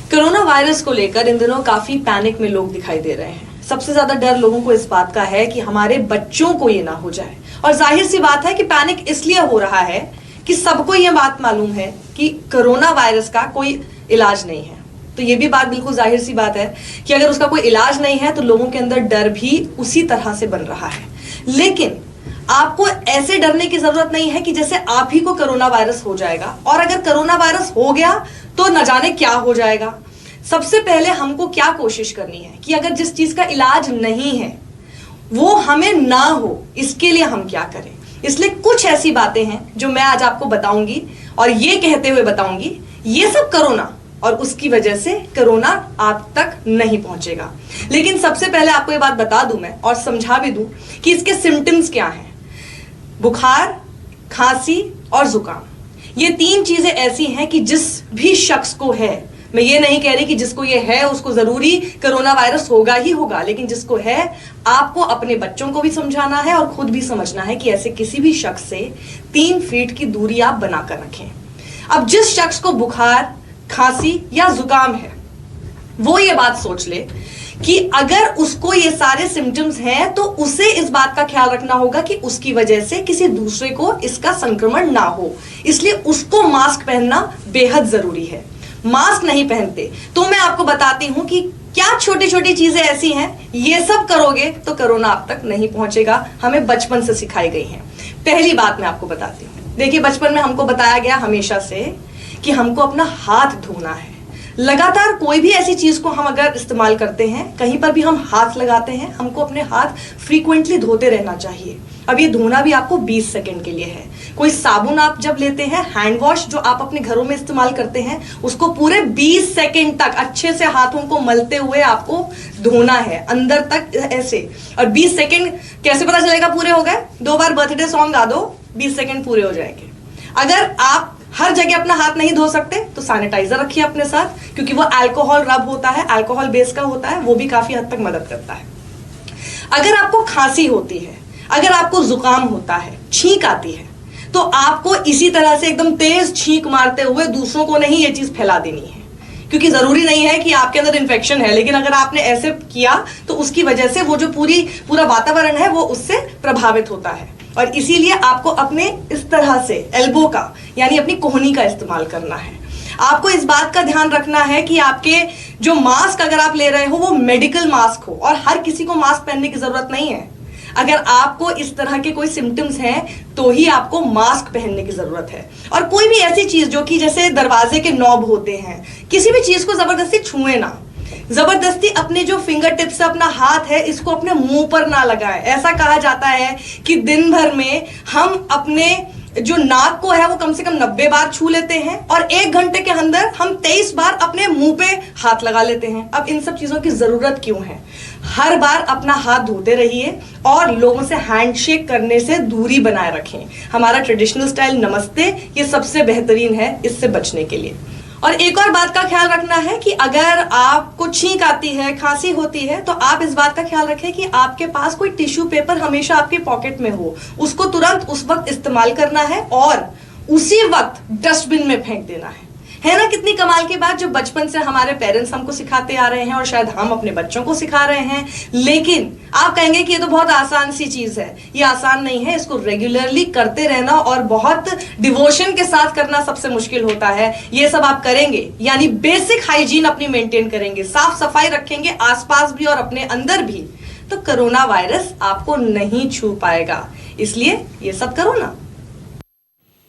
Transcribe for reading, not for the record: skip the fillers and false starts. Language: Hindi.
कोरोना वायरस को लेकर इन दिनों काफी पैनिक में लोग दिखाई दे रहे हैं। सबसे ज्यादा डर लोगों को इस बात का है कि हमारे बच्चों को ये ना हो जाए। और जाहिर सी बात है कि पैनिक इसलिए हो रहा है कि सबको ये बात मालूम है कि कोरोना वायरस का कोई इलाज नहीं है। तो ये भी बात बिल्कुल जाहिर सी बात है कि अगर उसका कोई इलाज नहीं है तो लोगों के अंदर डर भी उसी तरह से बन रहा है। लेकिन आपको ऐसे डरने की जरूरत नहीं है कि जैसे आप ही को कोरोना वायरस हो जाएगा, और अगर कोरोना वायरस हो गया तो न जाने क्या हो जाएगा। सबसे पहले हमको क्या कोशिश करनी है कि अगर जिस चीज का इलाज नहीं है वो हमें ना हो, इसके लिए हम क्या करें। इसलिए कुछ ऐसी बातें हैं जो मैं आज आपको बताऊंगी, और ये कहते हुए बताऊंगी ये सब कोरोना और उसकी वजह से कोरोना आप तक नहीं पहुंचेगा। लेकिन सबसे पहले आपको ये बात बता दूं मैं, और समझा भी दूं कि इसके सिम्टम्स क्या हैं। बुखार, खांसी और जुकाम, ये तीन चीजें ऐसी हैं कि जिस भी शख्स को है, मैं ये नहीं कह रही कि जिसको ये है उसको जरूरी कोरोना वायरस होगा ही होगा, लेकिन जिसको है आपको अपने बच्चों को भी समझाना है और खुद भी समझना है कि ऐसे किसी भी शख्स से 3 फीट की दूरी आप बनाकर रखें। अब जिस शख्स को बुखार, खांसी या जुकाम है वो ये बात सोच ले कि अगर उसको ये सारे सिम्टम्स हैं तो उसे इस बात का ख्याल रखना होगा कि उसकी वजह से किसी दूसरे को इसका संक्रमण ना हो। इसलिए उसको मास्क पहनना बेहद जरूरी है। मास्क नहीं पहनते तो मैं आपको बताती हूं कि क्या छोटी छोटी चीजें ऐसी हैं, ये सब करोगे तो कोरोना आप तक नहीं पहुंचेगा। हमें बचपन से सिखाई गई है। पहली बात मैं आपको बताती हूँ। देखिए, बचपन में हमको बताया गया हमेशा से कि हमको अपना हाथ धोना है। लगातार कोई भी ऐसी चीज को हम अगर इस्तेमाल करते हैं, कहीं पर भी हम हाथ लगाते हैं, हमको अपने हाथ फ्रीक्वेंटली धोते रहना चाहिए। अब ये धोना भी आपको 20 सेकंड के लिए है। कोई साबुन आप जब लेते हैं, हैंड वॉश जो आप अपने घरों में इस्तेमाल करते हैं, उसको पूरे 20 सेकंड तक अच्छे से हाथों को मलते हुए आपको धोना है, अंदर तक ऐसे। और 20 सेकंड कैसे पता चलेगा पूरे हो गए? 2 बार बर्थडे सॉन्ग गा दो, 20 सेकंड पूरे हो जाएंगे। अगर आप हर जगह अपना हाथ नहीं धो सकते तो सैनिटाइजर रखिए अपने साथ, क्योंकि वो अल्कोहल रब होता है, अल्कोहल बेस का होता है, वो भी काफी हद तक मदद करता है। अगर आपको खांसी होती है, अगर आपको जुकाम होता है, छींक आती है, तो आपको इसी तरह से एकदम तेज छींक मारते हुए दूसरों को नहीं ये चीज फैला देनी है, क्योंकि जरूरी नहीं है कि आपके अंदर इन्फेक्शन है, लेकिन अगर आपने ऐसे किया तो उसकी वजह से वो जो पूरा वातावरण है वो उससे प्रभावित होता है। और इसीलिए आपको अपने इस तरह से एल्बो का यानी अपनी कोहनी का इस्तेमाल करना है। आपको इस बात का ध्यान रखना है कि आपके जो मास्क अगर आप ले रहे हो वो मेडिकल मास्क हो, और हर किसी को मास्क पहनने की जरूरत नहीं है। अगर आपको इस तरह के कोई सिम्टम्स हैं तो ही आपको मास्क पहनने की जरूरत है। और कोई भी ऐसी चीज जो कि जैसे दरवाजे के नॉब होते हैं, किसी भी चीज को जबरदस्ती छुए ना, जबरदस्ती अपने जो फिंगर टिप से अपना हाथ है इसको अपने मुंह पर ना लगाएं। ऐसा कहा जाता है कि दिन भर में हम अपने जो नाक को है वो कम से कम 90 बार छू लेते हैं, और 1 घंटे के अंदर हम 23 बार अपने मुंह पे हाथ लगा लेते हैं। अब इन सब चीजों की जरूरत क्यों है? हर बार अपना हाथ धोते रहिए और लोगों से हैंडशेक करने से दूरी बनाए रखें। हमारा ट्रेडिशनल स्टाइल नमस्ते ये सबसे बेहतरीन है इससे बचने के लिए। और एक और बात का ख्याल रखना है कि अगर आपको छींक आती है, खांसी होती है, तो आप इस बात का ख्याल रखें कि आपके पास कोई टिश्यू पेपर हमेशा आपके पॉकेट में हो। उसको तुरंत उस वक्त इस्तेमाल करना है और उसी वक्त डस्टबिन में फेंक देना है ना? कितनी कमाल की बात, जो बचपन से हमारे पेरेंट्स हमको सिखाते आ रहे हैं और शायद हम अपने बच्चों को सिखा रहे हैं। लेकिन आप कहेंगे कि ये तो बहुत आसान सी चीज है। ये आसान नहीं है, इसको रेगुलरली करते रहना और बहुत डिवोशन के साथ करना सबसे मुश्किल होता है। ये सब आप करेंगे यानी बेसिक हाइजीन अपनी मेंटेन करेंगे, साफ सफाई रखेंगे आसपास भी और अपने अंदर भी, तो कोरोना वायरस आपको नहीं छू पाएगा। इसलिए ये सब करो ना।